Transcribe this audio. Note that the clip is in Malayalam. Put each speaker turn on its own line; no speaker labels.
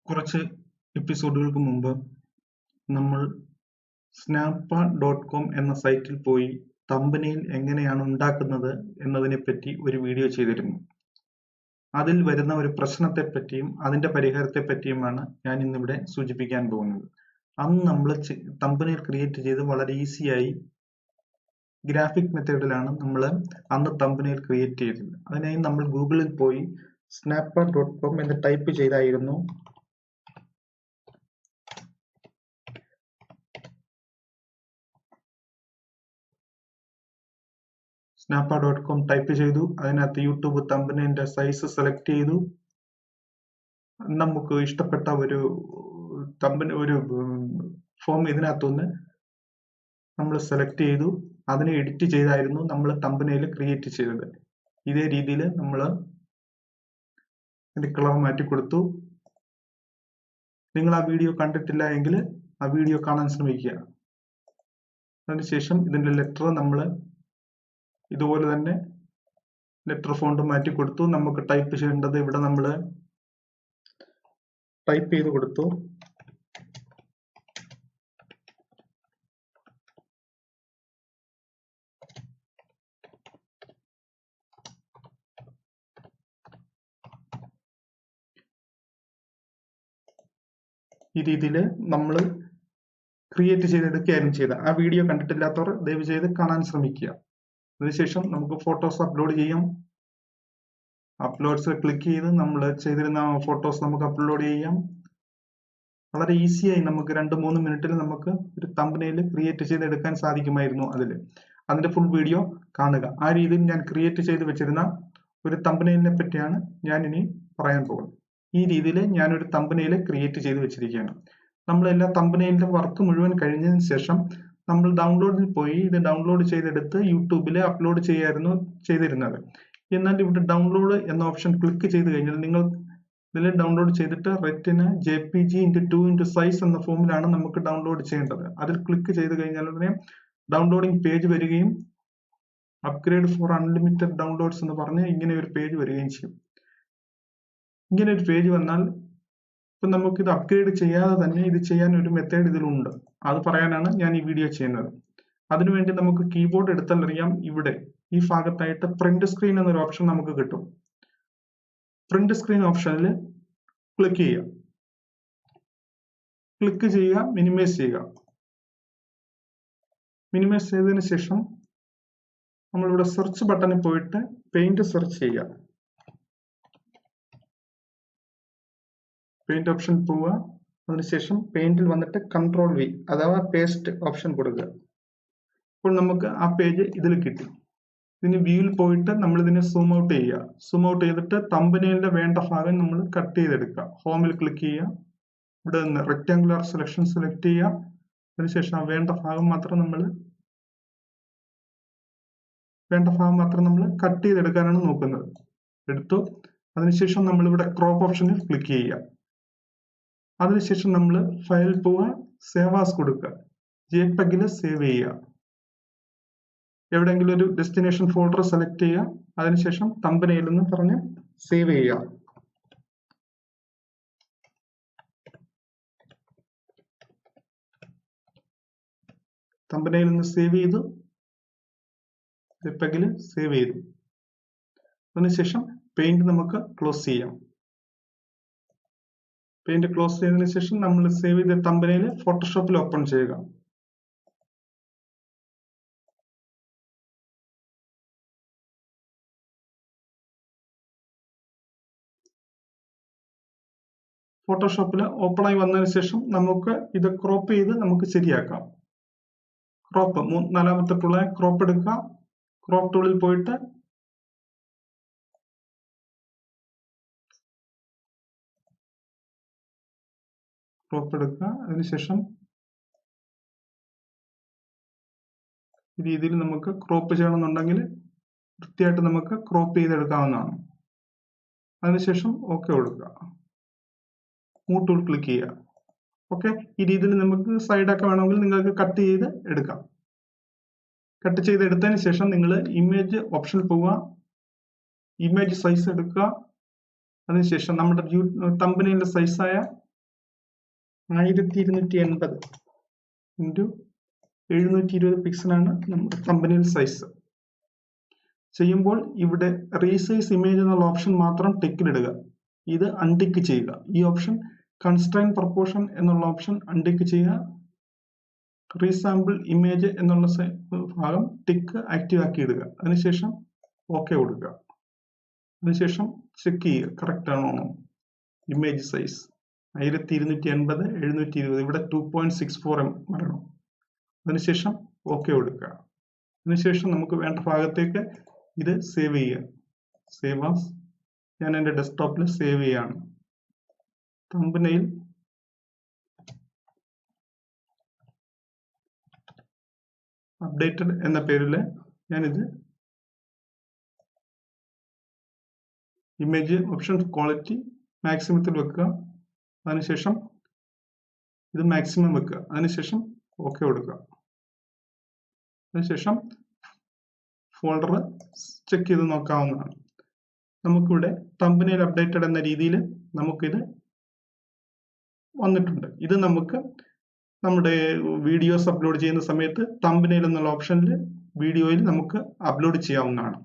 കുറച്ച് എപ്പിസോഡുകൾക്ക് മുമ്പ് നമ്മൾ snappa.com എന്ന സൈറ്റിൽ പോയി തമ്പനെയിൽ എങ്ങനെയാണ് ഉണ്ടാക്കുന്നത് എന്നതിനെപ്പറ്റി ഒരു വീഡിയോ ചെയ്തിരുന്നു. അതിൽ വരുന്ന ഒരു പ്രശ്നത്തെപ്പറ്റിയും അതിന്റെ പരിഹാരത്തെപ്പറ്റിയുമാണ് ഞാൻ ഇന്നിവിടെ സൂചിപ്പിക്കാൻ പോകുന്നത്. അന്ന് നമ്മൾ തമ്പനെയിൽ ക്രിയേറ്റ് ചെയ്ത് വളരെ ഈസിയായി ഗ്രാഫിക് മെത്തേഡിലാണ് നമ്മൾ അന്ന് തമ്പനെയിൽ ക്രിയേറ്റ് ചെയ്തത്. അതിനായി നമ്മൾ ഗൂഗിളിൽ പോയി snappa.com എന്ന് ടൈപ്പ് ചെയ്തായിരുന്നു snappa.com ടൈപ്പ് ചെയ്തു. അതിനകത്ത് യൂട്യൂബ് തമ്പനെയിലിന്റെ സൈസ് സെലക്ട് ചെയ്തു. നമുക്ക് ഇഷ്ടപ്പെട്ട ഒരു ഫോം ഇതിനകത്തുനിന്ന് നമ്മൾ സെലക്ട് ചെയ്തു. അതിനെ എഡിറ്റ് ചെയ്തായിരുന്നു നമ്മൾ തമ്പനെയിൽ ക്രിയേറ്റ് ചെയ്തത്. ഇതേ രീതിയിൽ നമ്മൾ ഇതിന്റെ കളർ മാറ്റി കൊടുത്തു. നിങ്ങൾ ആ വീഡിയോ കണ്ടിട്ടില്ല എങ്കിൽ ആ വീഡിയോ കാണാൻ ശ്രമിക്കുക. അതിനുശേഷം ഇതിന്റെ ലെറ്റർ നമ്മൾ ഇതുപോലെ തന്നെ ലെറ്റർ ഫോണ്ട് മാറ്റി കൊടുത്തു. നമുക്ക് ടൈപ്പ് ചെയ്യേണ്ടത് ഇവിടെ നമ്മൾ ടൈപ്പ് ചെയ്ത് കൊടുത്തു. ഈ രീതിയിൽ നമ്മൾ ക്രിയേറ്റ് ചെയ്തെടുക്കുകയായിരുന്നു ചെയ്ത. ആ വീഡിയോ കണ്ടിട്ടില്ലാത്തവർ ദയവ് ചെയ്ത് കാണാൻ ശ്രമിക്കുക. അതിനുശേഷം നമുക്ക് ഫോട്ടോസ് അപ്ലോഡ് ചെയ്യാം. അപ്ലോഡ്സ് ക്ലിക്ക് ചെയ്ത് നമ്മൾ ചെയ്തിരുന്ന ഫോട്ടോസ് നമുക്ക് അപ്ലോഡ് ചെയ്യാം. വളരെ ഈസിയായി നമുക്ക് 2-3 മിനിറ്റിൽ നമുക്ക് ഒരു തമ്പനെയിൽ ക്രിയേറ്റ് ചെയ്തെടുക്കാൻ സാധിക്കുമായിരുന്നു. അതിന്റെ ഫുൾ വീഡിയോ കാണുക. ആ രീതിയിൽ ഞാൻ ക്രിയേറ്റ് ചെയ്ത് വെച്ചിരുന്ന ഒരു തമ്പനെയിലിനെ പറ്റിയാണ് ഞാൻ ഇനി പറയാൻ പോകുന്നത്. ഈ രീതിയിൽ ഞാനൊരു തമ്പനെയിൽ ക്രിയേറ്റ് ചെയ്ത് വെച്ചിരിക്കുകയാണ്. നമ്മളെല്ലാ തമ്പനെയിലിന്റെ വർക്ക് മുഴുവൻ കഴിഞ്ഞതിന് ശേഷം നമ്മൾ ഡൗൺലോഡിൽ പോയി ഇത് ഡൗൺലോഡ് ചെയ്തെടുത്ത് യൂട്യൂബിൽ അപ്ലോഡ് ചെയ്തിരുന്നത്. എന്നാൽ ഇവിടെ ഡൗൺലോഡ് എന്ന ഓപ്ഷൻ ക്ലിക്ക് ചെയ്ത് കഴിഞ്ഞാൽ നിങ്ങൾ ഇതിൽ ഡൗൺലോഡ് ചെയ്തിട്ട് റെറ്റിന JPG × 2 സൈസ് എന്ന ഫോമിലാണ് നമുക്ക് ഡൗൺലോഡ് ചെയ്യേണ്ടത്. അതിൽ ക്ലിക്ക് ചെയ്ത് കഴിഞ്ഞാൽ ഉടനെ ഡൗൺലോഡിംഗ് പേജ് വരികയും അപ്ഗ്രേഡ് ഫോർ അൺലിമിറ്റഡ് ഡൗൺലോഡ്സ് എന്ന് പറഞ്ഞ് ഇങ്ങനെ ഒരു പേജ് വരികയും ചെയ്യും. ഇങ്ങനെ ഒരു പേജ് വന്നാൽ ഇപ്പൊ നമുക്ക് ഇത് അപ്ഗ്രേഡ് ചെയ്യാതെ തന്നെ ഇത് ചെയ്യാൻ ഒരു മെത്തേഡ് ഇതിലുണ്ട്. അത് പറയാനാണ് ഞാൻ ഈ വീഡിയോ ചെയ്യുന്നത്. അതിനുവേണ്ടി നമുക്ക് കീബോർഡ് എടുത്താൽ അറിയാം, ഇവിടെ ഈ ഭാഗത്തായിട്ട് പ്രിന്റ് സ്ക്രീൻ എന്നൊരു ഓപ്ഷൻ നമുക്ക് കിട്ടും. പ്രിന്റ് സ്ക്രീൻ ഓപ്ഷനിൽ ക്ലിക്ക് ചെയ്യുക, മിനിമൈസ് ചെയ്യുക. മിനിമൈസ് ചെയ്തതിനു ശേഷം നമ്മളിവിടെ സെർച്ച് ബട്ടണിൽ പോയിട്ട് പെയിന്റ് സെർച്ച് ചെയ്യുക. പെയിന്റ് ഓപ്ഷൻ പോവുക. അതിനുശേഷം പെയിന്റിൽ വന്നിട്ട് Ctrl+V അഥവാ പേസ്റ്റ് ഓപ്ഷൻ കൊടുക്കുക. ഇപ്പോൾ നമുക്ക് ആ പേജ് ഇതിൽ കിട്ടി. ഇതിന് വ്യൂവിൽ പോയിട്ട് നമ്മൾ ഇതിനെ സൂം ഔട്ട് ചെയ്യുക. സൂം ഔട്ട് ചെയ്തിട്ട് തമ്പനെയിലിന്റെ വേണ്ട ഭാഗം നമ്മൾ കട്ട് ചെയ്തെടുക്കുക. ഹോമിൽ ക്ലിക്ക് ചെയ്യുക. ഇവിടെ നിന്ന് റെക്ടാങ്കുലർ സെലക്ഷൻ സെലക്ട് ചെയ്യുക. അതിനുശേഷം ആ വേണ്ട ഭാഗം മാത്രം നമ്മൾ കട്ട് ചെയ്തെടുക്കാനാണ് നോക്കുന്നത്. എടുത്തു. അതിനുശേഷം നമ്മൾ ഇവിടെ ക്രോപ്പ് ഓപ്ഷനിൽ ക്ലിക്ക് ചെയ്യുക. അതിനുശേഷം നമ്മൾ ഫയൽ പോവുക, സേവ് ആസ് കൊടുക്കുക. JPEG സേവ് ചെയ്യുക. എവിടെയെങ്കിലും ഒരു ഡെസ്റ്റിനേഷൻ ഫോൾഡർ സെലക്ട് ചെയ്യുക. അതിനുശേഷം തമ്പനെയിൽ എന്ന് പറഞ്ഞ് സേവ് ചെയ്യുക. തമ്പനെയിൽ നിന്ന് സേവ് ചെയ്തു, JPEG സേവ് ചെയ്തു. അതിനുശേഷം പെയിന്റ് നമുക്ക് ക്ലോസ് ചെയ്യാം. പെയിന്റ് ക്ലോസ് ചെയ്തതിനു ശേഷം നമ്മൾ സേവ് ചെയ്ത തമ്പനെയിൽ ഫോട്ടോഷോപ്പിൽ ഓപ്പൺ ചെയ്യുക. ഫോട്ടോഷോപ്പിൽ ഓപ്പൺ ആയി വന്നതിന് ശേഷം നമുക്ക് ഇത് ക്രോപ്പ് ചെയ്ത് നമുക്ക് ശരിയാക്കാം. ക്രോപ്പ് 4-ാമത്തെ ടൂളായ ക്രോപ്പ് എടുക്കുക. ക്രോപ്പ് ടൂളിൽ പോയിട്ട് ക്രോപ്പ് എടുക്കുക. അതിനുശേഷം ഈ രീതിയിൽ നമുക്ക് ക്രോപ്പ് ചെയ്യണമെന്നുണ്ടെങ്കിൽ വൃത്തിയായിട്ട് നമുക്ക് ക്രോപ്പ് ചെയ്തെടുക്കാവുന്നതാണ്. അതിനുശേഷം ഓക്കെ കൊടുക്കുക. മൂവ് ടൂൾ ക്ലിക്ക് ചെയ്യുക. ഓക്കെ, ഈ രീതിയിൽ നമുക്ക് സൈഡൊക്കെ വേണമെങ്കിൽ നിങ്ങൾക്ക് കട്ട് ചെയ്ത് എടുക്കാം. കട്ട് ചെയ്തെടുത്തതിന് ശേഷം നിങ്ങൾ ഇമേജ് ഓപ്ഷനിൽ പോവുക. ഇമേജ് സൈസ് എടുക്കുക. അതിനുശേഷം നമ്മുടെ തമ്പനെയിലിന്റെ സൈസായ 1280 ഇൻറ്റു 720 പിക്സലാണ് നമ്മുടെ തമ്പനെയിൽ സൈസ്. ചെയ്യുമ്പോൾ ഇവിടെ റീസൈസ് ഇമേജ് എന്നുള്ള ഓപ്ഷൻ മാത്രം ടിക്കിലിടുക. ഇത് അൺടിക്ക് ചെയ്യുക. ഈ ഓപ്ഷൻ കൺസ്ട്രെയിൻ പ്രൊപ്പോർഷൻ എന്നുള്ള ഓപ്ഷൻ അൺടിക്ക് ചെയ്യുക. റീസാമ്പിൾ ഇമേജ് എന്നുള്ള ഭാഗം ടിക്ക് ആക്റ്റീവ് ആക്കി ഇടുക. അതിനുശേഷം ഓക്കെ കൊടുക്കുക. അതിനുശേഷം ചെക്ക് ചെയ്യുക കറക്റ്റ് ആണോ. ഇമേജ് സൈസ് 1280 720 ഇവിടെ 2.64 വരണം. അതിനുശേഷം ഓക്കെ കൊടുക്കുക. അതിനുശേഷം നമുക്ക് വേണ്ട ഭാഗത്തേക്ക് ഇത് സേവ് ചെയ്യുക. Save as. ഞാൻ എൻ്റെ ഡെസ്ക്ടോപ്പിൽ സേവ് ചെയ്യാണ്. തമ്പനെയിൽ അപ്ഡേറ്റഡ് എന്ന പേരിൽ ഞാനിത് ഇമേജ് ഓപ്ഷൻ ക്വാളിറ്റി മാക്സിമത്തിൽ വെക്കുക. അതിനുശേഷം ഇത് മാക്സിമം വെക്കുക. അതിനുശേഷം ഓക്കെ കൊടുക്കുക. അതിനുശേഷം ഫോൾഡർ ചെക്ക് ചെയ്ത് നോക്കാവുന്നതാണ്. നമുക്കിവിടെ തമ്പനെയിൽ അപ്ഡേറ്റഡ് എന്ന രീതിയിൽ നമുക്കിത് വന്നിട്ടുണ്ട്. ഇത് നമുക്ക് നമ്മുടെ വീഡിയോസ് അപ്ലോഡ് ചെയ്യുന്ന സമയത്ത് തമ്പനെയിൽ എന്നുള്ള ഓപ്ഷനിൽ വീഡിയോയിൽ നമുക്ക് അപ്ലോഡ് ചെയ്യാവുന്നതാണ്.